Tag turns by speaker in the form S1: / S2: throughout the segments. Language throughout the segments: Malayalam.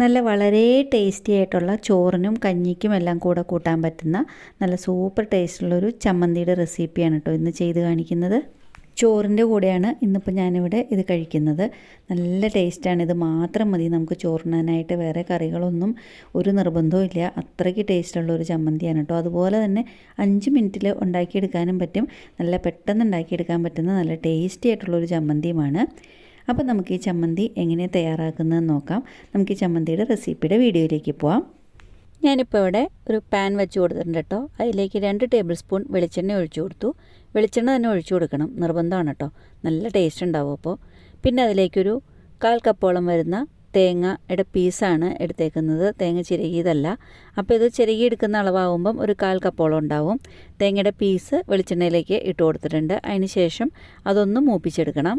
S1: നല്ല വളരെ ടേസ്റ്റി ആയിട്ടുള്ള ചോറിനും കഞ്ഞിക്കും എല്ലാം കൂടെ കൂട്ടാൻ പറ്റുന്ന നല്ല സൂപ്പർ ടേസ്റ്റുള്ളൊരു ചമ്മന്തിയുടെ റെസിപ്പിയാണ് കേട്ടോ ഇന്ന് ചെയ്ത് കാണിക്കുന്നത്. ചോറിൻ്റെ കൂടെയാണ് ഇന്നിപ്പോൾ ഞാനിവിടെ ഇത് കഴിക്കുന്നത്. നല്ല ടേസ്റ്റാണ്. ഇത് മാത്രം മതി നമുക്ക് ചോറിനാനായിട്ട്. വേറെ കറികളൊന്നും ഒരു നിർബന്ധവും ഇല്ല. അത്രയ്ക്ക് ടേസ്റ്റുള്ള ഒരു ചമ്മന്തിയാണ് കേട്ടോ. അതുപോലെ തന്നെ 5 മിനിറ്റിൽ ഉണ്ടാക്കിയെടുക്കാനും പറ്റും. നല്ല പെട്ടെന്ന് ഉണ്ടാക്കിയെടുക്കാൻ പറ്റുന്ന നല്ല ടേസ്റ്റി ആയിട്ടുള്ളൊരു ചമ്മന്തിയുമാണ്. അപ്പോൾ നമുക്ക് ഈ ചമ്മന്തി എങ്ങനെ തയ്യാറാക്കുന്നതെന്ന് നോക്കാം. നമുക്ക് ഈ ചമ്മന്തിയുടെ റെസിപ്പിയുടെ വീഡിയോയിലേക്ക് പോവാം. ഞാനിപ്പോൾ ഇവിടെ ഒരു പാൻ വെച്ച് കൊടുത്തിട്ടുണ്ട് കേട്ടോ. അതിലേക്ക് 2 ടേബിൾ സ്പൂൺ വെളിച്ചെണ്ണ ഒഴിച്ചു കൊടുത്തു. വെളിച്ചെണ്ണ തന്നെ ഒഴിച്ചു കൊടുക്കണം, നിർബന്ധമാണ് കേട്ടോ. നല്ല ടേസ്റ്റ് ഉണ്ടാവും അപ്പോൾ. പിന്നെ അതിലേക്കൊരു 1/4 കപ്പോളം വരുന്ന തേങ്ങയുടെ പീസാണ് എടുത്തേക്കുന്നത്. തേങ്ങ ചിരകിയതല്ല. അപ്പോൾ ഇത് ചിരകി എടുക്കുന്ന അളവാകുമ്പം ഒരു 1/4 കപ്പോളം ഉണ്ടാവും. തേങ്ങയുടെ പീസ് വെളിച്ചെണ്ണയിലേക്ക് ഇട്ട് കൊടുത്തിട്ടുണ്ട്. അതിന് ശേഷം അതൊന്ന് മൂപ്പിച്ചെടുക്കണം.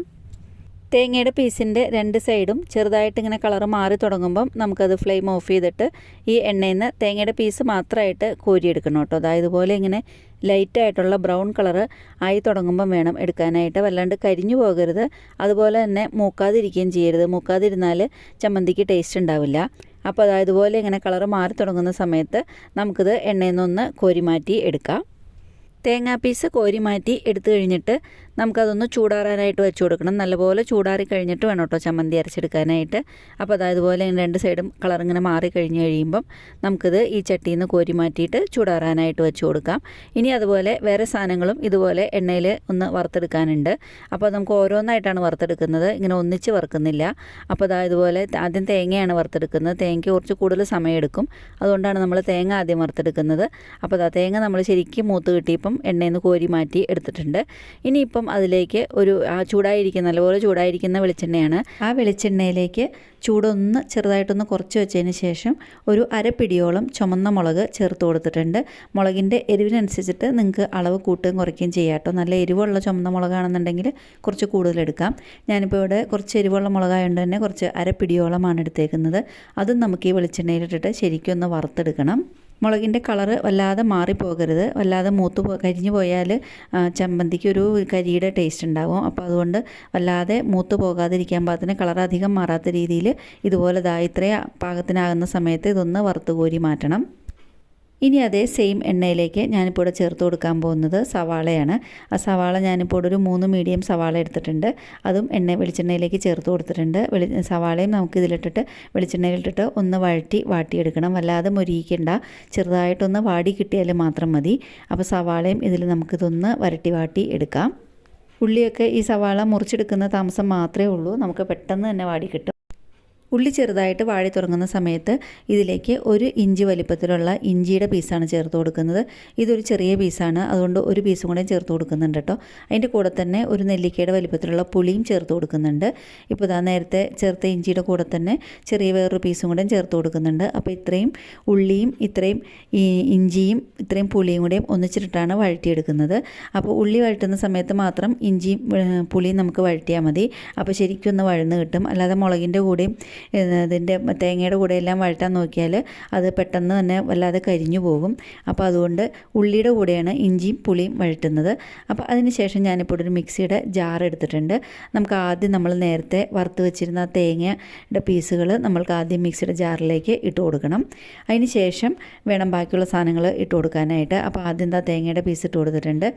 S1: തേങ്ങയുടെ പീസിൻ്റെ 2 സൈഡും ചെറുതായിട്ട് ഇങ്ങനെ കളറ് മാറി തുടങ്ങുമ്പം നമുക്കത് ഫ്ലെയിം ഓഫ് ചെയ്തിട്ട് ഈ എണ്ണയിൽ നിന്ന് തേങ്ങയുടെ പീസ് മാത്രമായിട്ട് കോരിയെടുക്കണം കേട്ടോ. അതായത് ഇതുപോലെ ഇങ്ങനെ ലൈറ്റായിട്ടുള്ള ബ്രൗൺ കളറ് ആയി തുടങ്ങുമ്പം വേണം എടുക്കാനായിട്ട്. വല്ലാണ്ട് കരിഞ്ഞു പോകരുത്. അതുപോലെ തന്നെ മൂക്കാതിരിക്കുകയും ചെയ്യരുത്. മൂക്കാതിരുന്നാൽ ചമ്മന്തിക്ക് ടേസ്റ്റ് ഉണ്ടാവില്ല. അപ്പോൾ അതായത് ഇതുപോലെ ഇങ്ങനെ കളറ് മാറി തുടങ്ങുന്ന സമയത്ത് നമുക്കിത് എണ്ണയിൽ നിന്നൊന്ന് കോരി മാറ്റി എടുക്കാം. തേങ്ങാ പീസ് കോരി മാറ്റി എടുത്തു കഴിഞ്ഞിട്ട് നമുക്കതൊന്ന് ചൂടാറാനായിട്ട് വെച്ച് കൊടുക്കണം. നല്ലപോലെ ചൂടാറി കഴിഞ്ഞിട്ട് വേണം കേട്ടോ ചമ്മന്തി അരച്ചെടുക്കാനായിട്ട്. അപ്പോൾ അതായത് പോലെ 2 സൈഡും കളറിങ്ങനെ മാറി കഴിഞ്ഞ് കഴിയുമ്പം നമുക്കിത് ഈ ചട്ടിയിൽ നിന്ന് കോരി മാറ്റിയിട്ട് ചൂടാറാനായിട്ട് വെച്ച് കൊടുക്കാം. ഇനി അതുപോലെ വേറെ സാധനങ്ങളും ഇതുപോലെ എണ്ണയിൽ ഒന്ന് വറുത്തെടുക്കാനുണ്ട്. അപ്പോൾ നമുക്ക് ഓരോന്നായിട്ടാണ് വറുത്തെടുക്കുന്നത്, ഇങ്ങനെ ഒന്നിച്ച് വറുക്കുന്നില്ല. അപ്പോൾ അതായത് പോലെ ആദ്യം തേങ്ങയാണ് വറുത്തെടുക്കുന്നത്. തേങ്ങയ്ക്ക് കുറച്ച് കൂടുതൽ സമയമെടുക്കും. അതുകൊണ്ടാണ് നമ്മൾ തേങ്ങ ആദ്യം വറുത്തെടുക്കുന്നത്. അപ്പോൾ അതാ തേങ്ങ നമ്മൾ ശരിക്കും മൂത്ത് കിട്ടിയപ്പം എണ്ണയിൽ നിന്ന് കോരി മാറ്റി എടുത്തിട്ടുണ്ട്. ഇനിയിപ്പം അതിലേക്ക് ഒരു നല്ലപോലെ ചൂടായിരിക്കുന്ന വെളിച്ചെണ്ണയാണ്. ആ വെളിച്ചെണ്ണയിലേക്ക് ചൂടൊന്ന് ചെറുതായിട്ടൊന്ന് കുറച്ച് വെച്ചതിന് ശേഷം ഒരു അരപ്പിടിയോളം ചുമന്ന മുളക് ചേർത്ത് കൊടുത്തിട്ടുണ്ട്. മുളകിൻ്റെ എരിവിനനുസരിച്ചിട്ട് നിങ്ങൾക്ക് അളവ് കൂട്ടുകയും കുറയ്ക്കുകയും ചെയ്യാം കേട്ടോ. നല്ല എരിവുള്ള ചുമന്ന മുളകാണെന്നുണ്ടെങ്കിൽ കുറച്ച് കൂടുതലെടുക്കാം. ഞാനിപ്പോൾ ഇവിടെ കുറച്ച് എരിവുള്ള മുളകായതുകൊണ്ട് തന്നെ കുറച്ച് അരപ്പിടിയോളമാണ് എടുത്തേക്കുന്നത്. അതും നമുക്ക് ഈ വെളിച്ചെണ്ണയിലിട്ടിട്ട് ശരിക്കും ഒന്ന് വറുത്തെടുക്കണം. മുളകിൻ്റെ കളറ് വല്ലാതെ മാറിപ്പോകരുത്. വല്ലാതെ കരിഞ്ഞു പോയാൽ ചമ്മന്തിക്ക് ഒരു കരിയുടെ ടേസ്റ്റ് ഉണ്ടാവും. അപ്പോൾ അതുകൊണ്ട് വല്ലാതെ മൂത്ത് പോകാതിരിക്കാൻ പാകത്തിന് കളർ അധികം മാറാത്ത രീതിയിൽ ഇതുപോലെ ഇത്രയും പാകത്തിനാകുന്ന സമയത്ത് ഇതൊന്ന് വറുത്ത് കോരി മാറ്റണം. ഇനി അതേ സെയിം എണ്ണയിലേക്ക് ഞാനിപ്പോൾ ഇവിടെ ചേർത്ത് കൊടുക്കാൻ പോകുന്നത് സവാളയാണ്. ആ സവാള ഞാനിപ്പോൾ ഇവിടെ ഒരു 3 മീഡിയം സവാള എടുത്തിട്ടുണ്ട്. അതും വെളിച്ചെണ്ണയിലേക്ക് ചേർത്ത് കൊടുത്തിട്ടുണ്ട്. സവാളയും നമുക്ക് ഇതിലിട്ടിട്ട് വെളിച്ചെണ്ണയിലിട്ടിട്ട് ഒന്ന് വാട്ടിയെടുക്കണം. വല്ലാതെ മൊരിയിക്കണ്ട, ചെറുതായിട്ടൊന്ന് വാടി കിട്ടിയാൽ മാത്രം മതി. അപ്പോൾ സവാളയും ഇതിൽ നമുക്കിതൊന്ന് വാട്ടി എടുക്കാം. ഉള്ളിയൊക്കെ ഈ സവാള മുറിച്ചെടുക്കുന്ന താമസം മാത്രമേ ഉള്ളൂ. നമുക്ക് പെട്ടെന്ന് തന്നെ വാടി കിട്ടും. ഉള്ളി ചെറുതായിട്ട് വാടി തുടങ്ങുന്ന സമയത്ത് ഇതിലേക്ക് 1 ഇഞ്ച് വലിപ്പത്തിലുള്ള ഇഞ്ചിയുടെ പീസാണ് ചേർത്ത് കൊടുക്കുന്നത്. ഇതൊരു ചെറിയ പീസാണ്, അതുകൊണ്ട് ഒരു പീസും കൂടെ ചേർത്ത് കൊടുക്കുന്നുണ്ട് കേട്ടോ. അതിൻ്റെ കൂടെ തന്നെ ഒരു നെല്ലിക്കയുടെ വലിപ്പത്തിലുള്ള പുളിയും ചേർത്ത് കൊടുക്കുന്നുണ്ട്. ഇപ്പോൾ നേരത്തെ ചേർത്ത ഇഞ്ചിയുടെ കൂടെ തന്നെ ചെറിയ വേറൊരു പീസും കൂടെ ചേർത്ത് കൊടുക്കുന്നുണ്ട്. അപ്പോൾ ഇത്രയും ഉള്ളിയും ഇത്രയും ഇഞ്ചിയും ഇത്രയും പുളിയും കൂടെയും ഒന്നിച്ചിട്ടാണ് വഴറ്റിയെടുക്കുന്നത്. അപ്പോൾ ഉള്ളി വഴറ്റുന്ന സമയത്ത് മാത്രം ഇഞ്ചിയും പുളിയും നമുക്ക് വഴറ്റിയാൽ മതി. അപ്പോൾ ശരിക്കും ഒന്ന് വഴന്ന് കിട്ടും. അല്ലാതെ മുളകിൻ്റെ കൂടെയും ഇതിൻ്റെ തേങ്ങയുടെ കൂടെ എല്ലാം വഴറ്റാൻ നോക്കിയാൽ അത് പെട്ടെന്ന് തന്നെ വല്ലാതെ കരിഞ്ഞു പോകും. അപ്പോൾ അതുകൊണ്ട് ഉള്ളിയുടെ കൂടെയാണ് ഇഞ്ചിയും പുളിയും വഴറ്റുന്നത്. അപ്പോൾ അതിന് ശേഷം ഞാനിപ്പോൾ ഒരു മിക്സിയുടെ ജാർ എടുത്തിട്ടുണ്ട്. നമുക്ക് ആദ്യം നമ്മൾ നേരത്തെ വറുത്ത് വെച്ചിരുന്ന തേങ്ങയുടെ പീസുകൾ നമ്മൾക്ക് ആദ്യം മിക്സിയുടെ ജാറിലേക്ക് ഇട്ട് കൊടുക്കണം. അതിന് ശേഷം വേണം ബാക്കിയുള്ള സാധനങ്ങൾ ഇട്ട് കൊടുക്കാനായിട്ട്. അപ്പോൾ ആദ്യം തേങ്ങയുടെ പീസ് ഇട്ട് കൊടുത്തിട്ടുണ്ട്.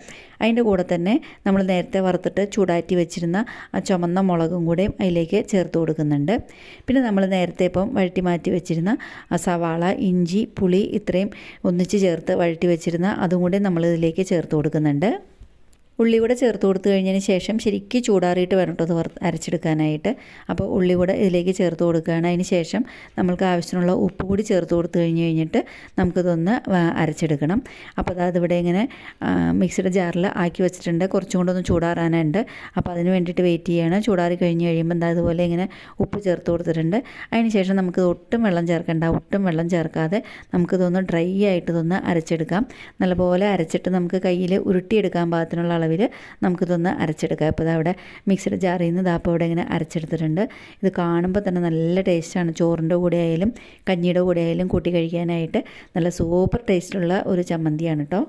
S1: അതിൻ്റെ കൂടെ തന്നെ നമ്മൾ നേരത്തെ വറുത്തിട്ട് ചൂടാറ്റി വെച്ചിരുന്ന ആ ചുമന്ന മുളകും കൂടെയും അതിലേക്ക് ചേർത്ത് കൊടുക്കുന്നുണ്ട്. പിന്നെ നമ്മൾ നേരത്തെ ഇപ്പം വഴറ്റി മാറ്റി വെച്ചിരുന്ന സവാള, ഇഞ്ചി, പുളി ഇത്രയും ഒന്നിച്ച് ചേർത്ത് വഴറ്റി വെച്ചിരുന്ന അതും കൂടി നമ്മൾ ഇതിലേക്ക് ചേർത്ത് കൊടുക്കുന്നുണ്ട്. ഉള്ളി കൂടെ ചേർത്ത് കൊടുത്തു കഴിഞ്ഞതിന് ശേഷം ശരിക്കും ചൂടാറിയിട്ട് വേണം കേട്ടോ അത് അരച്ചെടുക്കാനായിട്ട്. അപ്പോൾ ഉള്ളി കൂടെ ഇതിലേക്ക് ചേർത്ത് കൊടുക്കുകയാണ്. അതിന് ശേഷം നമ്മൾക്ക് ആവശ്യത്തിനുള്ള ഉപ്പ് കൂടി ചേർത്ത് കൊടുത്തു കഴിഞ്ഞിട്ട് നമുക്കിതൊന്ന് അരച്ചെടുക്കണം. അപ്പോൾ അതിവിടെ ഇങ്ങനെ മിക്സിയുടെ ജാറിൽ ആക്കി വെച്ചിട്ടുണ്ട്. കുറച്ചും കൂടെ ഒന്ന് ചൂടാറാനുണ്ട്. അപ്പോൾ അതിന് വേണ്ടിയിട്ട് വെയിറ്റ് ചെയ്യണം. ചൂടാറി കഴിഞ്ഞ് കഴിയുമ്പോൾ അതുപോലെ ഇങ്ങനെ ഉപ്പ് ചേർത്ത് കൊടുത്തിട്ടുണ്ട്. അതിന് ശേഷം നമുക്ക് ഒട്ടും വെള്ളം ചേർക്കണ്ട. ഒട്ടും വെള്ളം ചേർക്കാതെ നമുക്കിതൊന്ന് ഡ്രൈ ആയിട്ട് ഇതൊന്ന് അരച്ചെടുക്കാം. നല്ലപോലെ അരച്ചിട്ട് നമുക്ക് കയ്യിൽ ഉരുട്ടിയെടുക്കാൻ പാകത്തിനുള്ള അളവിൽ നമുക്കിതൊന്ന് അരച്ചെടുക്കാം. ഇപ്പോൾ അവിടെ മിക്സിയുടെ ജാറിൽ നിന്ന് അപ്പോൾ ഇവിടെ ഇങ്ങനെ അരച്ചെടുത്തിട്ടുണ്ട്. ഇത് കാണുമ്പോൾ തന്നെ നല്ല ടേസ്റ്റാണ്. ചോറിൻ്റെ കൂടെ ആയാലും കഞ്ഞിയുടെ കൂടെ ആയാലും കൂട്ടി കഴിക്കാനായിട്ട് നല്ല സൂപ്പർ ടേസ്റ്റുള്ള ഒരു ചമ്മന്തിയാണ് കേട്ടോ.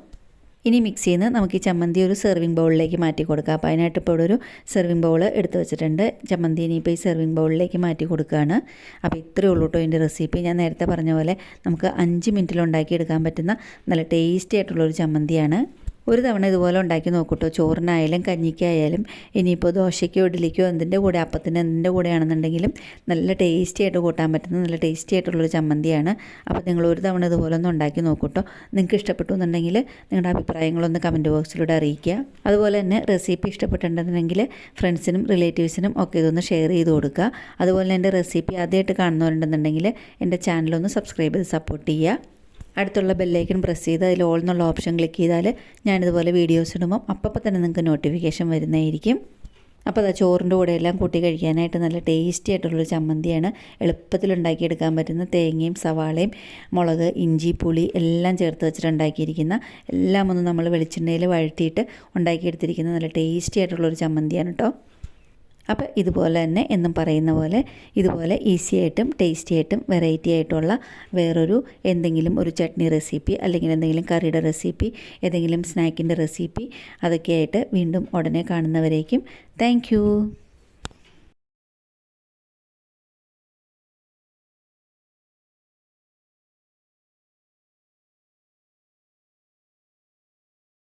S1: ഇനി മിക്സ് ചെയ്യുന്ന നമുക്ക് ഈ ചമ്മന്തി ഒരു സെർവിങ് ബൗളിലേക്ക് മാറ്റി കൊടുക്കാം. അപ്പോൾ അതിനായിട്ട് ഇപ്പോൾ ഇവിടെ ഒരു സെർവിങ് ബൗൾ എടുത്ത് വെച്ചിട്ടുണ്ട്. ചമ്മന്തി ഇനിയിപ്പോൾ ഈ സെർവിങ് ബൗളിലേക്ക് മാറ്റി കൊടുക്കുകയാണ്. അപ്പോൾ ഇത്രയേ ഉള്ളൂ കേട്ടോ ഇതിൻ്റെ റെസിപ്പി. ഞാൻ നേരത്തെ പറഞ്ഞ പോലെ നമുക്ക് 5 മിനിറ്റിൽ ഉണ്ടാക്കിയെടുക്കാൻ പറ്റുന്ന നല്ല ടേസ്റ്റി ആയിട്ടുള്ളൊരു ചമ്മന്തിയാണ്. ഒരു തവണ ഇതുപോലെ ഉണ്ടാക്കി നോക്കൂട്ടോ. ചോറിനായാലും കഞ്ഞിക്കായാലും ഇനിയിപ്പോൾ ദോശയ്ക്കോ ഇഡ്ഡലിക്കോ എന്തിൻ്റെ കൂടെ അപ്പത്തിന് എന്തിൻ്റെ കൂടെയാണെന്നുണ്ടെങ്കിലും നല്ല ടേസ്റ്റി ആയിട്ട് കൂട്ടാൻ പറ്റുന്ന നല്ല ടേസ്റ്റി ആയിട്ടുള്ളൊരു ചമ്മന്തിയാണ്. അപ്പോൾ നിങ്ങൾ ഒരു തവണ ഇതുപോലെ ഒന്ന് ഉണ്ടാക്കി നോക്കൂട്ടോ. നിങ്ങൾക്ക് ഇഷ്ടപ്പെട്ടു എന്നുണ്ടെങ്കിൽ നിങ്ങളുടെ അഭിപ്രായങ്ങളൊന്ന് കമൻറ്റ് ബോക്സിലൂടെ അറിയിക്കുക. അതുപോലെ തന്നെ റെസിപ്പി ഇഷ്ടപ്പെട്ടിട്ടുണ്ടെങ്കിൽ ഫ്രണ്ട്സിനും റിലേറ്റീവ്സിനും ഒക്കെ ഇതൊന്ന് ഷെയർ ചെയ്ത് കൊടുക്കുക. അതുപോലെ എൻ്റെ റെസിപ്പി ആദ്യമായിട്ട് കാണുന്നവരുണ്ടെന്നുണ്ടെങ്കിൽ എൻ്റെ ചാനലൊന്ന് സബ്സ്ക്രൈബ് ചെയ്ത് സപ്പോർട്ട് ചെയ്യുക. അടുത്തുള്ള ബെല്ലൈക്കൺ പ്രസ് ചെയ്ത് അതിൽ ഓൾ എന്നുള്ള ഓപ്ഷൻ ക്ലിക്ക് ചെയ്താൽ ഞാനിതുപോലെ വീഡിയോസ് ഇടുമ്പോൾ അപ്പം തന്നെ നിങ്ങൾക്ക് നോട്ടിഫിക്കേഷൻ വരുന്നതായിരിക്കും. അപ്പോൾ അത് ചോറിൻ്റെ കൂടെ എല്ലാം കൂട്ടി കഴിക്കാനായിട്ട് നല്ല ടേസ്റ്റി ആയിട്ടുള്ളൊരു ചമ്മന്തിയാണ്. എളുപ്പത്തിൽ ഉണ്ടാക്കിയെടുക്കാൻ പറ്റുന്ന തേങ്ങയും സവാളയും മുളക് ഇഞ്ചി പുളി എല്ലാം ചേർത്ത് വെച്ചിട്ട് ഉണ്ടാക്കിയിരിക്കുന്ന എല്ലാം ഒന്ന് നമ്മൾ വെളിച്ചെണ്ണയിൽ വഴറ്റിയിട്ട് ഉണ്ടാക്കിയെടുത്തിരിക്കുന്ന നല്ല ടേസ്റ്റി ആയിട്ടുള്ളൊരു ചമ്മന്തിയാണ് കേട്ടോ. അപ്പോൾ ഇതുപോലെ തന്നെ എന്നും പറയുന്ന പോലെ ഇതുപോലെ ഈസി ആയിട്ടും ടേസ്റ്റി ആയിട്ടും വെറൈറ്റി ആയിട്ടുള്ള വേറൊരു എന്തെങ്കിലും ഒരു ചട്നി റെസിപ്പി അല്ലെങ്കിൽ എന്തെങ്കിലും കറിയുടെ റെസിപ്പി ഏതെങ്കിലും സ്നാക്കിൻ്റെ റെസിപ്പി അതൊക്കെയായിട്ട് വീണ്ടും ഉടനെ കാണുന്നവരേക്കും താങ്ക്